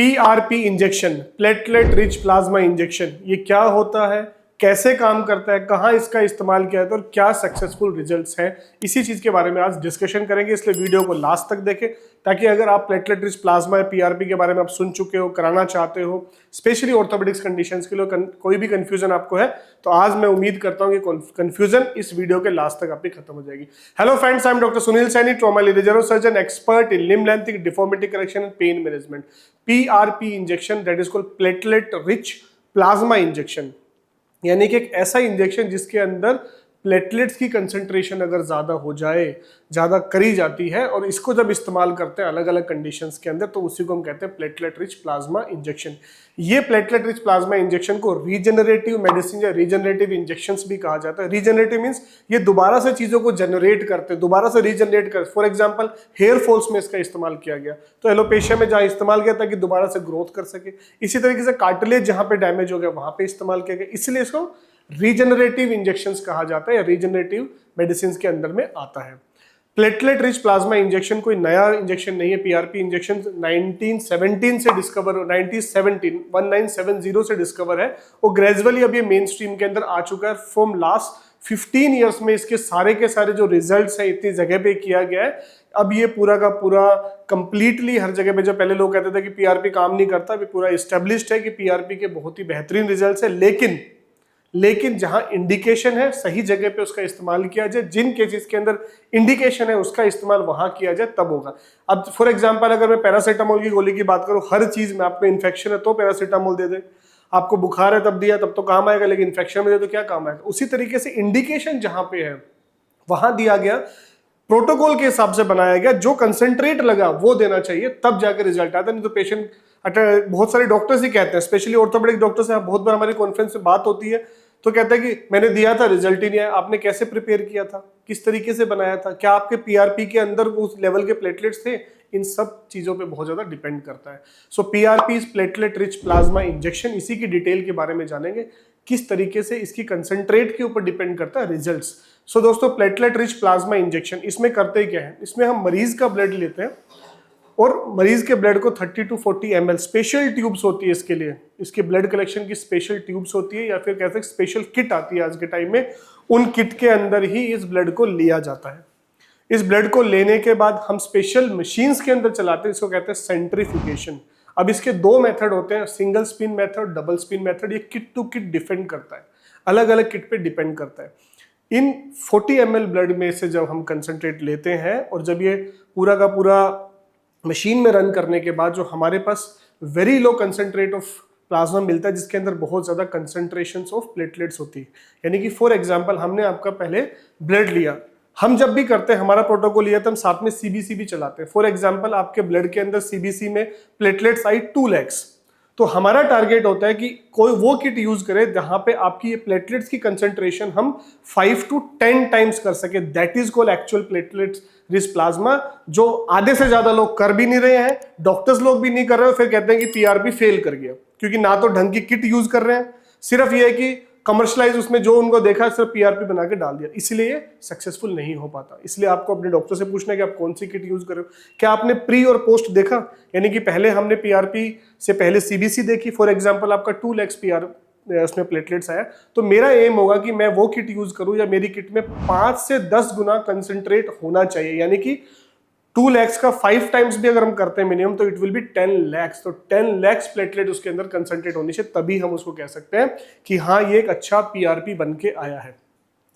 PRP injection, platelet rich plasma injection, ये क्या होता है, कैसे काम करता है, कहाँ इसका इस्तेमाल किया जाता है और क्या सक्सेसफुल रिजल्ट्स हैं, इसी चीज के बारे में आज डिस्कशन करेंगे। इसलिए वीडियो को लास्ट तक देखें ताकि अगर आप प्लेटलेट रिच प्लाज्मा या पीआरपी के बारे में आप सुन चुके हो, कराना चाहते हो, स्पेशली ऑर्थोपेडिक्स कंडीशंस के लिए कोई भी कंफ्यूजन आपको है तो आज मैं उम्मीद करता हूं कि कंफ्यूजन इस वीडियो के लास्ट तक आपकी खत्म हो जाएगी। Hello friends, I am doctor Sunil Saini, trauma lead surgeon, expert in limb length, deformity correction and pain management. PRP injection that is called platelet rich plasma injection, यानी कि एक ऐसा इंजेक्शन जिसके अंदर प्लेटलेट्स की कंसंट्रेशन अगर ज़्यादा हो जाए, ज़्यादा करी जाती है और इसको जब इस्तेमाल करते हैं अलग अलग कंडीशंस के अंदर तो उसी को हम कहते हैं प्लेटलेट रिच प्लाज्मा इंजेक्शन। ये प्लेटलेट रिच प्लाज्मा इंजेक्शन को रीजनरेटिव मेडिसिन या रीजनरेटिव इंजेक्शंस भी कहा जाता है। रीजनरेटिव मीन्स ये दोबारा से चीज़ों को जनरेट करते हैं, दोबारा से रीजनरेट करते। फॉर एग्जाम्पल हेयर फॉल्स में इसका इस्तेमाल किया गया तो एलोपेशिया में जहाँ इस्तेमाल किया ताकि दोबारा से ग्रोथ कर सके। इसी तरीके से कार्टिलेज जहाँ पे डैमेज हो गया वहाँ पे इस्तेमाल किया गया, इसलिए इसको रीजनरेटिव इंजेक्शंस कहा जाता है या रीजनरेटिव मेडिसिन के अंदर में आता है। प्लेटलेट रिच प्लाज्मा इंजेक्शन कोई नया इंजेक्शन नहीं है। पीआरपी इंजेक्शन 1917 से डिस्कवर 1970 से डिस्कवर है और ग्रेजुअली अब ये मेन स्ट्रीम के अंदर आ चुका है। फ्रॉम लास्ट 15 ईयर्स में इसके सारे के सारे जो रिजल्ट्स हैं इतनी जगह पे किया गया है, अब ये पूरा का पूरा कंप्लीटली हर जगह पे। जो पहले लोग कहते थे कि पीआरपी काम नहीं करता, अभी पूरा एस्टेब्लिश्ड है कि पीआरपी के बहुत ही बेहतरीन रिजल्ट्स है। लेकिन जहां इंडिकेशन है सही जगह पे उसका इस्तेमाल किया जाए, जिन केसेस के अंदर इंडिकेशन है उसका इस्तेमाल वहां किया जाए तब होगा। अब फॉर एग्जांपल अगर मैं पैरासीटामोल की गोली की बात करूं, हर चीज में आपको इन्फेक्शन है तो पैरासीटामोल दे दे, आपको बुखार है तब दिया तब तो काम आएगा, लेकिन इन्फेक्शन में दे तो क्या काम आएगा। उसी तरीके से इंडिकेशन जहां पे है वहां दिया गया, प्रोटोकॉल के हिसाब से बनाया गया, जो कंसेंट्रेट लगा वो देना चाहिए तब जाकर रिजल्ट आता है। नहीं तो पेशेंट, बहुत सारे डॉक्टर्स ही कहते हैं, स्पेशली ऑर्थोपेडिक डॉक्टर से बहुत बार हमारी कॉन्फ्रेंस में बात होती है तो कहते हैं कि मैंने दिया था रिजल्ट ही नहीं आया। आपने कैसे प्रिपेयर किया था, किस तरीके से बनाया था, क्या आपके पीआरपी के अंदर उस लेवल के प्लेटलेट्स थे, इन सब चीजों पे बहुत ज्यादा डिपेंड करता है। So PRP is platelet rich plasma injection, इसी की डिटेल के बारे में जानेंगे, किस तरीके से इसकी कंसंट्रेट के ऊपर डिपेंड करता है रिजल्ट्स। सो दोस्तों, प्लेटलेट रिच प्लाज्मा इंजेक्शन इसमें करते क्या है, इसमें हम मरीज का ब्लड लेते हैं और मरीज के ब्लड को 30 to 40 ml स्पेशल ट्यूब्स होती है इसके लिए, इसके ब्लड कलेक्शन की स्पेशल ट्यूब्स होती है या फिर कहते हैं स्पेशल किट आती है आज के टाइम में, उन किट के अंदर ही इस ब्लड को लिया जाता है। इस ब्लड को लेने के बाद हम स्पेशल मशीन्स के अंदर चलाते हैं, इसको कहते हैं सेंट्रीफ्यूगेशन। अब इसके दो मेथड होते हैं, single spin method, double spin method. ये किट टू किट डिपेंड करता है, अलग अलग किट पे डिपेंड करता है। इन 40 ml ब्लड में से जब हम कंसंट्रेट लेते हैं और जब ये पूरा का पूरा मशीन में रन करने के बाद जो हमारे पास very low concentrate of plasma मिलता है, जिसके अंदर बहुत ज्यादा कंसंट्रेशन ऑफ प्लेटलेट्स होती है। यानी कि फॉर एग्जांपल हमने आपका पहले ब्लड लिया, हम जब भी करते हैं हमारा प्रोटोकॉल लिया तो हम साथ में सीबीसी भी चलाते हैं। फॉर एग्जांपल आपके ब्लड के अंदर सीबीसी में प्लेटलेट्स आई 2 lakhs, तो हमारा टारगेट होता है कि कोई वो किट यूज करे जहां पे आपकी ये प्लेटलेट्स की कंसंट्रेशन हम 5 to 10 टाइम्स कर सके। That is called actual platelets rich plasma, जो आधे से ज्यादा लोग कर भी नहीं रहे हैं, डॉक्टर्स लोग भी नहीं कर रहे हो, फिर कहते हैं कि पीआरपी फेल कर गया, क्योंकि ना तो ढंग की किट यूज कर रहे हैं, सिर्फ ये है कि कमर्शलाइज उसमें जो उनको देखा सिर्फ पीआरपी बना के डाल दिया, इसलिए ये सक्सेसफुल नहीं हो पाता। इसलिए आपको अपने डॉक्टर से पूछना है कि आप कौन सी किट यूज कर रहे हो, क्या आपने प्री और पोस्ट देखा, यानी कि पहले हमने पीआरपी से पहले सीबीसी देखी। फॉर एग्जांपल आपका 2 lakhs पीआर उसमें प्लेटलेट्स आया, तो मेरा एम होगा कि मैं वो किट यूज करूं या मेरी किट में 5 से 10 गुना कंसंट्रेट होना चाहिए, यानी कि 2 lakhs का 5 टाइम्स भी अगर हम करते हैं मिनिमम तो इट विल बी 10 lakhs। तो 10 lakhs प्लेटलेट उसके अंदर कंसंट्रेट होने से तभी हम उसको कह सकते हैं कि हाँ ये एक अच्छा पीआरपी बन के आया है।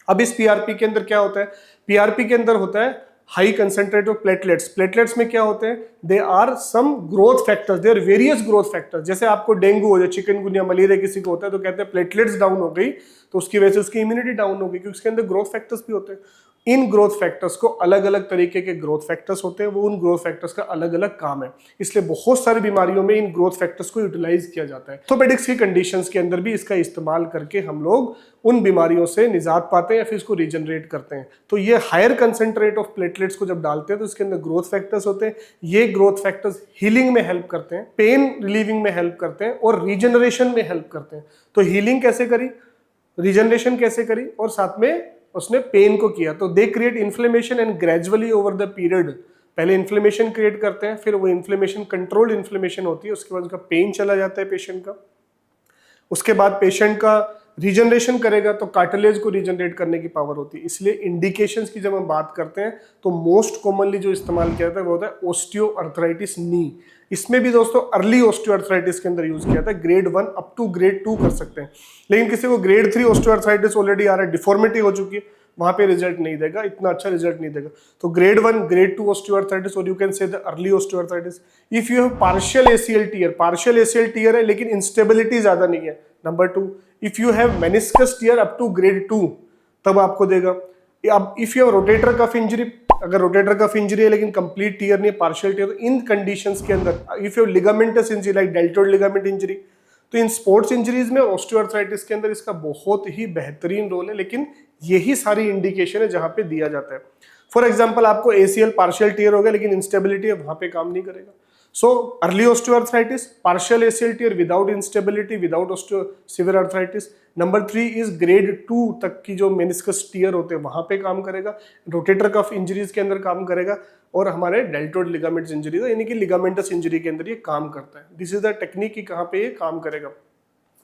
अब इस पीआरपी के अंदर क्या होता है, पीआरपी के अंदर होता है high concentrate of platelets. Platelets में क्या होते हैं, they are some growth factors, they are various growth factors. जैसे आपको डेंगू हो जाए, चिकनगुनिया, मलेरिया किसी को होता है तो कहते हैं प्लेटलेट्स डाउन हो गई तो उसकी वजह से उसकी इम्यूनिटी डाउन हो गई, क्योंकि उसके अंदर ग्रोथ फैक्टर्स भी होते हैं। इन ग्रोथ फैक्टर्स को अलग अलग तरीके के ग्रोथ फैक्टर्स होते हैं, वो उन ग्रोथ फैक्टर्स का अलग अलग काम है, इसलिए बहुत सारी बीमारियों में इन ग्रोथ फैक्टर्स को यूटिलाइज किया जाता है। ऑर्थोपेडिक्स की कंडीशंस के अंदर भी इसका इस्तेमाल करके हम लोग उन बीमारियों से निजात पाते हैं या फिर इसको रीजनरेट करते हैं। तो ये हायर कंसंट्रेट ऑफ प्लेटलेट्स को जब डालते हैं तो इसके अंदर ग्रोथ फैक्टर्स होते हैं। ये ग्रोथ फैक्टर्स हीलिंग में हेल्प करते हैं, पेन रिलीविंग में हेल्प करते हैं और रीजनरेशन में हेल्प करते हैं। तो हीलिंग कैसे करी, रीजनरेशन कैसे करी और साथ में उसने पेन को किया, तो they create inflammation and gradually over the period पहले इन्फ्लेमेशन क्रिएट करते हैं, फिर वो इन्फ्लेमेशन कंट्रोल्ड इन्फ्लेमेशन होती है, उसके बाद उसका पेन चला जाता है पेशेंट का, उसके बाद पेशेंट का रीजनरेशन करेगा तो कार्टिलेज को रीजनरेट करने की पावर होती है। इसलिए इंडिकेशंस की जब हम बात करते हैं तो मोस्ट कॉमनली जो इस्तेमाल किया जाता है वो होता है ओस्टियोआर्थराइटिस नी। इसमें भी दोस्तों अर्ली ओस्टियोआर्थराइटिस के अंदर यूज किया था, ग्रेड 1 अप टू ग्रेड 2 कर सकते हैं। लेकिन किसी को ग्रेड 3 ओस्टियोआर्थराइटिस ऑलरेडी आ रहा है, डिफॉर्मिटी हो चुकी है, वहां पे रिजल्ट नहीं देगा, इतना अच्छा रिजल्ट नहीं देगा। तो ग्रेड 1 ग्रेड 2 osteoarthritis, और you can say the early osteoarthritis। If you have partial ACL tear, partial ACL tear है लेकिन इंस्टेबिलिटी ज्यादा नहीं है। Number 2, if you have meniscus tear up to grade 2 तब आपको देगा। अब if you have rotator cuff injury, अगर रोटेटर कफ इंजरी है लेकिन कंप्लीट टीयर नहीं, पार्शियल टीयर, तो इन कंडीशंस के अंदर if you have ligamentous injury like deltoid ligament injury, तो इन स्पोर्ट्स इंजरीज में ऑस्टियोआर्थराइटिस के अंदर इसका बहुत ही बेहतरीन रोल है। लेकिन यही सारी इंडिकेशन है जहां पे दिया जाता है। फॉर एग्जांपल आपको ACL पार्शियल टीयर हो गया लेकिन इंस्टेबिलिटी है, वहां पे काम नहीं करेगा। So early osteoarthritis, partial ACL tear without instability, without severe arthritis. Number 3 is grade 2 तक की जो मेनिस्कस टीयर होते हैं वहां पे काम करेगा, रोटेटर कफ इंजरीज के अंदर काम करेगा, और हमारे डेल्टोइड लिगामेंट्स इंजरी यानी कि लिगामेंटस इंजरी के अंदर ये काम करता है। दिस इज द टेक्निक कि कहां पे ये काम करेगा।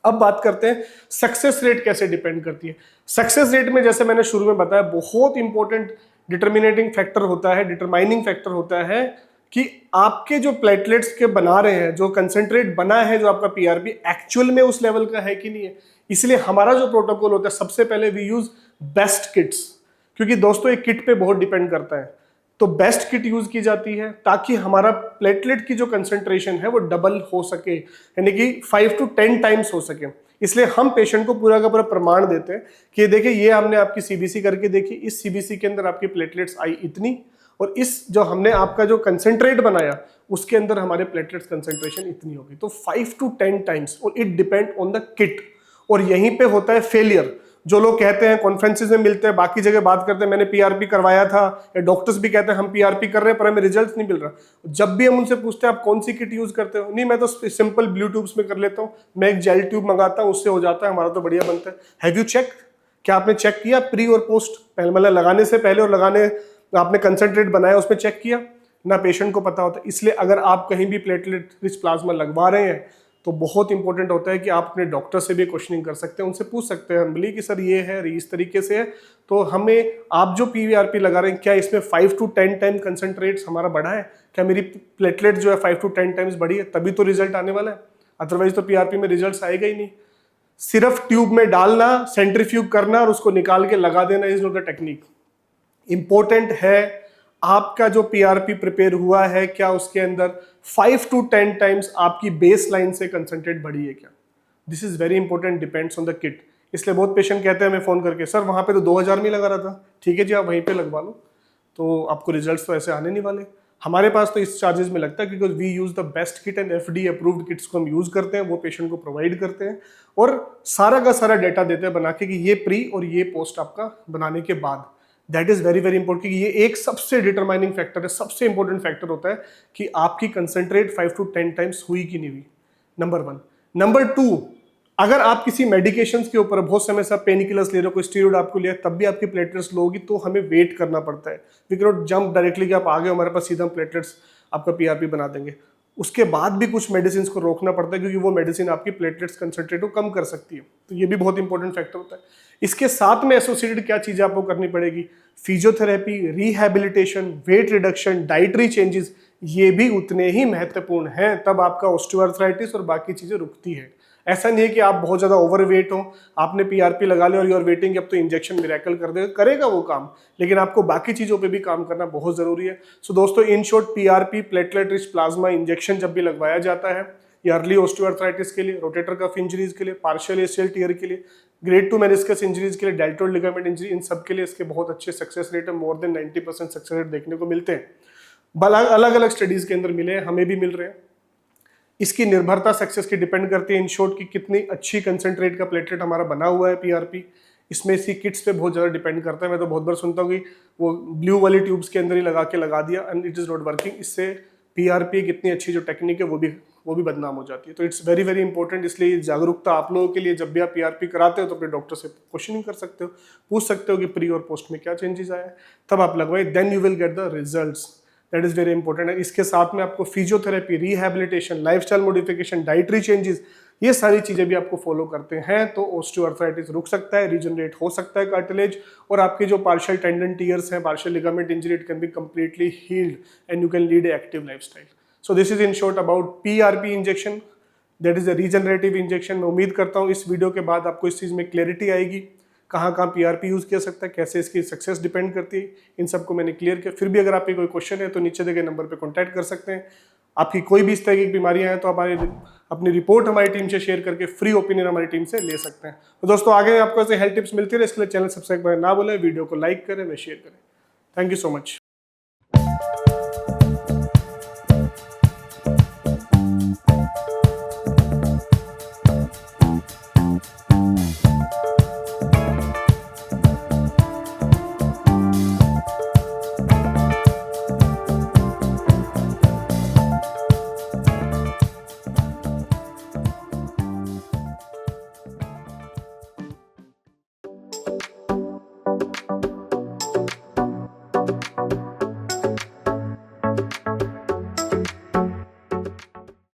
अब बात करते हैं सक्सेस रेट कैसे डिपेंड करती है। सक्सेस रेट में जैसे मैंने शुरू में बताया बहुत इंपॉर्टेंट डिटर्मिनेटिंग फैक्टर होता है, डिटरमाइनिंग फैक्टर होता है कि आपके जो प्लेटलेट्स के बना रहे हैं, जो कंसेंट्रेट बना है, जो आपका पीआरपी एक्चुअल में उस लेवल का है कि नहीं है। इसलिए हमारा जो प्रोटोकॉल होता है सबसे पहले वी यूज बेस्ट किट्स, क्योंकि दोस्तों एक किट पे बहुत डिपेंड करता है। तो बेस्ट किट यूज की जाती है ताकि हमारा प्लेटलेट की जो कंसंट्रेशन है वो डबल हो सके, यानी कि 5 to 10 टाइम्स हो सके। इसलिए हम पेशेंट को पूरा का पूरा प्रमाण देते हैं कि देखिए ये हमने आपकी CBC करके देखी, इस CBC के अंदर आपकी प्लेटलेट्स आई इतनी, और इस जो हमने आपका जो कंसंट्रेट बनाया उसके अंदर हमारे प्लेटलेट्स कंसंट्रेशन इतनी होगी। तो 5 to 10 टाइम्स, और it depend on the kit. और यहीं पे होता है फेलियर। जो लोग कहते हैं कॉन्फ्रेंसेस में मिलते हैं, बाकी जगह बात करते हैं मैंने पीआरपी करवाया था, या डॉक्टर्स भी कहते हैं हम पीआरपी कर रहे हैं पर हमें रिजल्ट नहीं मिल रहा। जब भी हम उनसे पूछते हैं आप कौन सी किट यूज करते हो, नहीं मैं तो सिंपल ब्लू ट्यूब्स में कर लेता हूँ, मैं एक जेल ट्यूब मंगाता हूँ उससे हो जाता है, हमारा तो बढ़िया बनता है। हैव यू चेक, क्या आपने चेक किया प्री और पोस्ट, पहले मतलब लगाने से पहले और लगाने आपने कंसंट्रेट बनाया उसमें चेक किया ना, पेशेंट को पता होता है। इसलिए अगर आप कहीं भी प्लेटलेट रिच प्लाज्मा लगवा रहे हैं तो बहुत इंपॉर्टेंट होता है कि आप अपने डॉक्टर से भी क्वेश्चनिंग कर सकते हैं, उनसे पूछ सकते हैं हम्बली कि सर ये है, इस तरीके से है, तो हमें आप जो पीवीआरपी लगा रहे हैं क्या इसमें 5 to 10 टाइम कंसंट्रेट्स हमारा बढ़ा है, क्या मेरी प्लेटलेट जो है 5 to 10 टाइम्स बढ़ी है, तभी तो रिजल्ट आने वाला है, अदरवाइज तो पीआरपी में रिजल्ट आएगा ही नहीं। सिर्फ ट्यूब में डालना, सेंट्रीफ्यूग करना और उसको निकाल के लगा देना is not the technique. Important है आपका जो पीआरपी प्रिपेयर हुआ है क्या उसके अंदर 5 to 10 टाइम्स आपकी बेस लाइन से कंसंट्रेट बढ़ी है क्या। This is very important, depends on the kit. इसलिए बहुत पेशेंट कहते हैं हमें फोन करके सर वहां पे तो 2000 में लगा रहा था, ठीक है जी आप वहीं पे लगवा लो, तो आपको रिजल्ट्स तो ऐसे आने नहीं वाले। हमारे पास तो इस चार्जेस में लगता है because we use the best kit and FDA approved kits को हम यूज करते हैं, वो पेशेंट को प्रोवाइड करते हैं और सारा का सारा डेटा देते हैं बना के कि ये प्री और ये पोस्ट आपका बनाने के बाद। That is very very important, क्योंकि ये एक सबसे डिटरमाइनिंग फैक्टर है, सबसे इंपॉर्टेंट फैक्टर होता है कि आपकी कंसंट्रेट 5 to 10 टाइम्स हुई कि नहीं हुई, नंबर 1। नंबर 2, अगर आप किसी मेडिकेशंस के ऊपर बहुत समय से पेन किलर्स ले रहे हो, कोई स्टीरॉइड आपको लिया, तब भी आपकी प्लेटलेट्स लो होगी, तो हमें वेट करना पड़ता है। We can not jump directly कि आप आ गए हमारे पास सीधा प्लेटलेट्स आपका पीआरपी बना देंगे। उसके बाद भी कुछ मेडिसिन को रोकना पड़ता है क्योंकि वो मेडिसिन आपकी प्लेटलेट्स कंसंट्रेट को कम कर सकती है, तो ये भी बहुत इंपॉर्टेंट फैक्टर होता है। इसके साथ में एसोसिएटेड क्या चीजें आपको करनी पड़ेगी, physiotherapy, rehabilitation, weight reduction, dietary changes, ये भी उतने ही महत्वपूर्ण हैं, तब आपका ऑस्टियोआर्थराइटिस और बाकी चीजें रुकती है। ऐसा नहीं है कि आप बहुत ज्यादा ओवरवेट हो, आपने पीआरपी लगा लिया और यू आर वेटिंग अब तो इंजेक्शन मिरेकल कर देगा, करेगा वो काम, लेकिन आपको बाकी चीजों पे भी काम करना बहुत जरूरी है। सो दोस्तों in short, PRP platelet rich plasma injection जब भी लगवाया जाता है, या अर्ली ऑस्टियोआर्थराइटिस के लिए, रोटेटर कफ इंजरीज के लिए, पार्शियल एशियल टीयर के लिए, ग्रेड 2 मेनिस्कस इंजरीज के लिए, डेल्टोइड लिगामेंट इंजरी, इन सब के लिए इसके बहुत अच्छे सक्सेस रेट है, मोर देन 90% सक्सेस रेट देखने को मिलते हैं। अलग अलग स्टडीज के अंदर मिले हैं, हमें भी मिल रहे हैं। इसकी निर्भरता सक्सेस की डिपेंड करती है इन शॉर्ट की कितनी अच्छी कंसंट्रेट का प्लेटलेट हमारा बना हुआ है पीआरपी। इसमें इसकी किट्स पे बहुत ज़्यादा डिपेंड करता है। मैं तो बहुत बार सुनता हूँ कि वो ब्लू वाली ट्यूब्स के अंदर ही लगा दिया and it is not working. इससे पीआरपी कितनी अच्छी जो टेक्निक है वो भी बदनाम हो जाती है। तो इट्स वेरी वेरी इंपॉर्टेंट, इसलिए जागरूकता आप लोगों के लिए, जब भी आप पीआरपी कराते हो तो अपने डॉक्टर से क्वेश्चनिंग कर सकते हो, पूछ सकते हो कि प्री और पोस्ट में क्या चेंजेस आया है, तब आप लगवाए, then you will get the results. That is very important है। इसके साथ में आपको physiotherapy, rehabilitation, lifestyle modification, dietary changes, ये सारी चीजें भी आपको फॉलो करते हैं तो ऑस्टियोआर्थराइटिस रुक सकता है, रीजनरेट हो सकता है कार्टिलेज, और आपके जो पार्शियल टेंडन टियर्स हैं, partial ligament injury, it can be completely healed and you can lead a active lifestyle. So this is in short about PRP injection, that is a regenerative injection. मैं उम्मीद करता हूँ इस video के बाद आपको इस चीज़ में क्लैरिटी आएगी, कहाँ कहाँ PRP यूज़ किया सकता है, कैसे इसकी सक्सेस डिपेंड करती है, इन सबको मैंने क्लियर किया। फिर भी अगर आपके कोई क्वेश्चन है तो नीचे दिए गए नंबर पे कांटेक्ट कर सकते हैं। आपकी कोई भी इस तरह की बीमारियां हैं तो आप अपनी रिपोर्ट हमारी टीम से शेयर करके फ्री ओपिनियन हमारी टीम से ले सकते हैं। तो दोस्तों आगे आपको ऐसे हेल्थ टिप्स मिलती रहे, इसके लिए चैनल सब्सक्राइब करें ना भूलें, वीडियो को लाइक करें व शेयर करें। Thank you so much.